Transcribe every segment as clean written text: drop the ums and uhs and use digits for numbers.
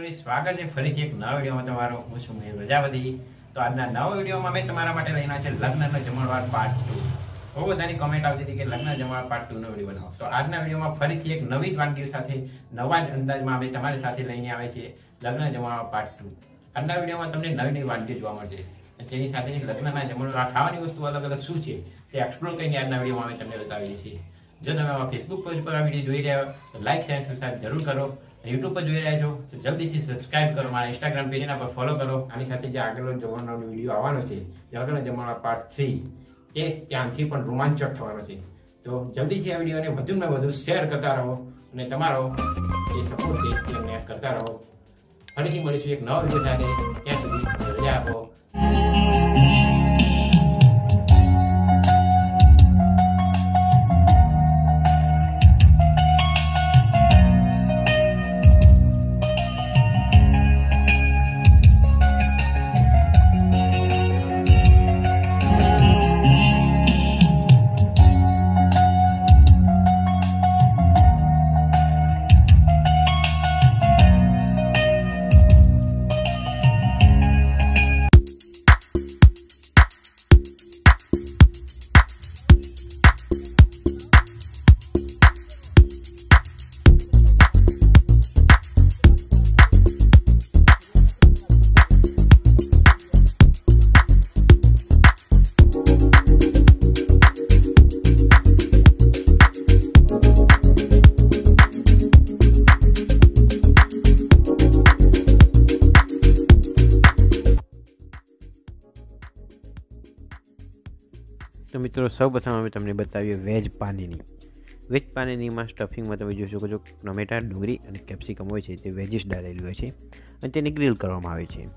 मंडळी स्वागत है फरीथी एक नवा विडियोमां तमारो હું છું પ્રજાપતિ। તો આજના નવા વિડિયોમાં મેં તમારા માટે લઈને આવ્યો છે લગ્નનો જમણવાર પાર્ટ 2। બહુ બધાની કમેન્ટ આવતી હતી કે લગ્ન જમણવાર પાર્ટ 2 નો વિડિયો બનાવો। તો આજના વિડિયોમાં ફરીથી એક નવી જ વાનગી સાથે નવા જ અંદાજમાં અમે તમારી સાથે લઈને આવે છે લગ્ન જમણવાર પાર્ટ 2। આજના વિડિયોમાં તમને નવી નવી વાનગી જોવા મળશે। તેની સાથે લગ્નના જમણવાર ખાવાની વસ્તુ અલગ અલગ શું છે તે એક્સપ્લોર કરીને આજના વિડિયોમાં અમે તમને બતાવીએ છીએ। જો તમે આ ફેસબુક પેજ પર આ વિડિયો જોઈ રહ્યા હો તો લાઈક શેર સબસ્ક્રાઇબ જરૂર કરો। यूट्यूब पर જોઈ રહ્યા છો તો જલ્દીથી સબસ્ક્રાઇબ કરો, મારા ઇન્સ્ટાગ્રામ પેજના પર ફોલો કરો। આની સાથે જે આગળનો જમણવારનો વિડિયો આવવાનો છે લગ્ન જમણવાર પાર્ટ 3 એ ત્યાંથી પણ રોમાંચક થવાનો છે। તો જલ્દીથી આ વિડિયોને વધુમાં વધુ શેર કરતા રહો અને તમારો જે સપોર્ટ છે તેને કરતા રહો। ફરીથી મળીશું એક નવા વિડિયો સાથે, ત્યાં સુધી રજા આપો। तो मित्रों सौ प्रथम अमे तमने बतावीए वेज पानीनी। वेज पानीनी में स्टफिंग में तमे जोई शको छो टमेटा, डूंगरी अने केप्सिकम होय छे ते वेजीस डालेली होय छे अने तेने ग्रील करवामां आवे छे।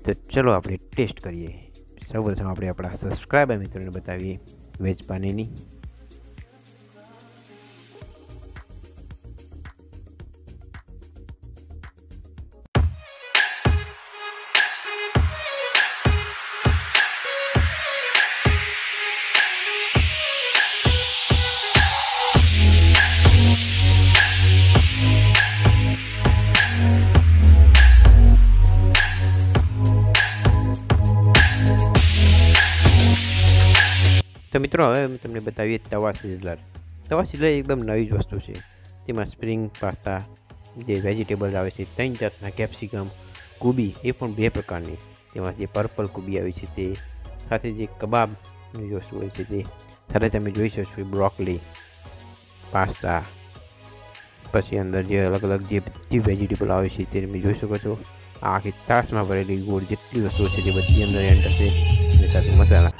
तो चलो आपणे टेस्ट करीए। सौ प्रथम आपणे आपणा सब्सक्राइबर मित्रोने बतावीए वेज पानीनी। तो मित्रों हवे तमने बतावीए तवा सीजलर। तवा सीजलर एकदम नवी ज वस्तु है। तेमां स्प्रिंग पास्ता जे वेजिटेबल आवे छे 3 जातना, केप्सिकम, कोबी ए पण 2 प्रकारनी, तेमां जे पर्पल कोबी आवे छे ते साथे जे कबाबनी वस्तु होय छे ते साथे तमे जोई शको छो ब्रोकली, पास्ता, पछी अंदर जे अलग अलग जे बधी वेजिटेबल आवे छे ते तमे जोई शको छो। आखी तासमां भरेली गोળ जेटली वस्तुओ छे ते बधी अंदर एंटर छे अने साथे मसाला।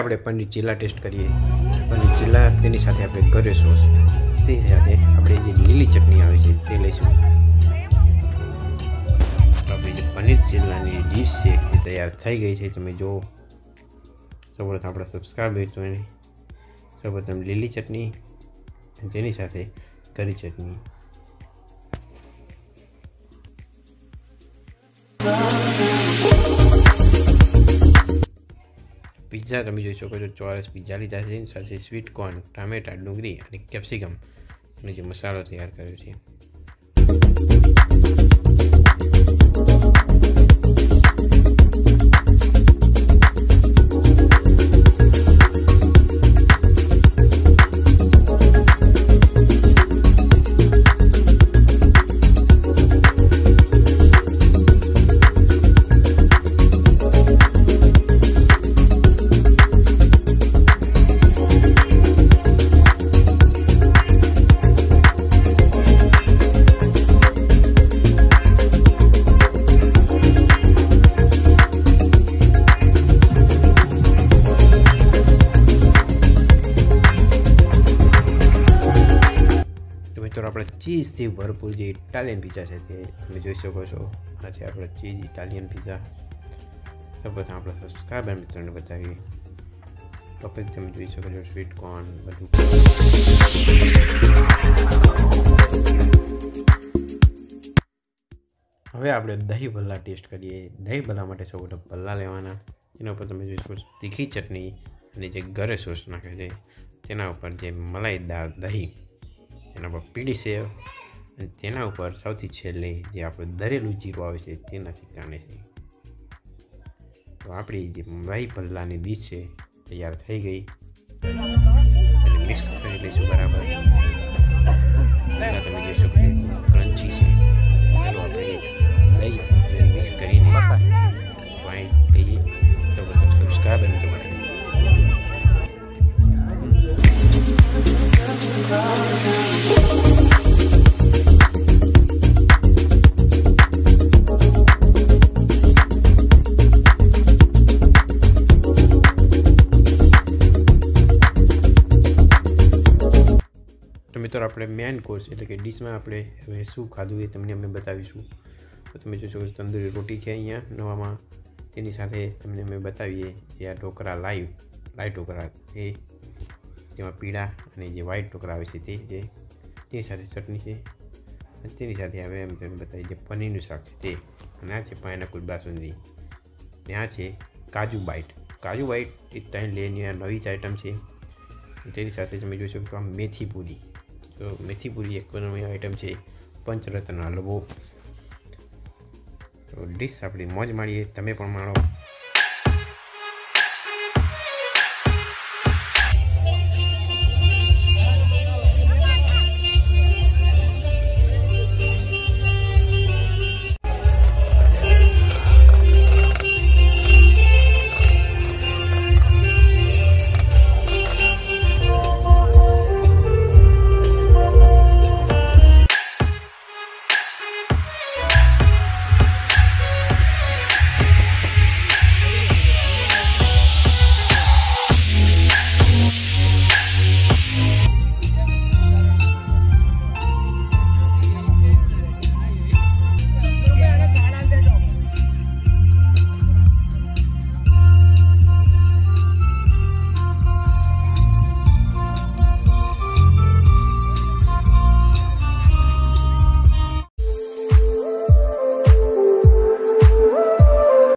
આપણે પનીર ચીલા ટેસ્ટ કરીએ. પનીર ચીલા તેની સાથે આપણે ઘરે સોસ, તે સાથે આપણે જે લીલી ચટણી આવે છે તે લઈશું. આપણી જે પનીર ચીલાની ડીશ છે એ તૈયાર થઈ ગઈ છે. તમે જુઓ, સૌપ્રથમ આપણા સબસ્ક્રાઈબર જોઈને સૌપ્રથમ લીલી ચટણી તેની સાથે કરી ચટણી. પિઝા તમે જોઈ શકો છો, ચોરસ પિઝા લીધા છે, સાથે સ્વીટ કોર્ન, ટામેટા, ડુંગળી અને કેપ્સિકમ અને જે મસાલો તૈયાર કર્યો છે. મિત્રો આપણે ચીઝથી ભરપૂર જે ઇટાલિયન પિઝા છે તે તમે જોઈ શકો છો. આ છે આપણો ચીઝ ઇટાલિયન પિઝા. સૌપ્રથમ આપણા સબસ્ક્રાઈબર મિત્રોને બતાવીએ. ટોપિક તમે જોઈ શકો છો, સ્વીટ કોર્ન બધું. હવે આપણે દહીં ભલ્લા ટેસ્ટ કરીએ. દહીં ભલ્લા માટે સૌપ્રથમ ભલ્લા લેવાના. એના ઉપર તમે જોઈ શકો છો તીખી ચટણી અને જે ઘરે સોસ નાખે છે તેના ઉપર જે મલાઈદાર દહીં, તેના પર પીળી સેવ અને તેના ઉપર સૌથી છેલ્લે જે આપણું દરેલું જીરું આવે છે તે નાખી કાઢે છે. તો આપણી જે મલાઈ ભલ્લાની ડીશ છે તૈયાર થઈ ગઈ. અને મિક્સ કરી લઈશું બરાબર. તમે જોઈ શકો ક્રન્ચી છે. ચાલો આપણે દહીં સાથે મિક્સ કરીને વાઈટ લઈએ. સૌપ્રથમ સબસ્ક્રાઈબ અને તમારે મિત્રો આપણે મેન કોર્સ એટલે કે ડીશમાં આપણે હવે શું ખાધું એ તમને અમે બતાવીશું. તો તમે જોઈ શકો છો તંદૂરી રોટી છે અહીંયા નવામાં. તેની સાથે તમને અમે બતાવીએ જે આ ઢોકળા લાઈવ ઢોકળા એ જેમાં પીળા અને જે વ્હાઈટ ઢોકળા આવે છે તે જે તેની સાથે ચટણી છે. અને તેની સાથે હવે અમે તમને બતાવીએ જે પનીરનું શાક છે તે. અને આ છે પાઇનેપલ બાસુંદી. અને આ છે કાજુ બાઇટ. કાજુ બાઇટ એ ટાઈમ લેની આ નવી જ આઈટમ છે. તેની સાથે તમે જોઈ શકો છો આ મેથી પૂરી. તો મેથી પૂરી એક નવી આઈટમ છે. પંચરત્ન હલવો. તો ડીશ આપણી મોજ માણીએ, તમે પણ માણો.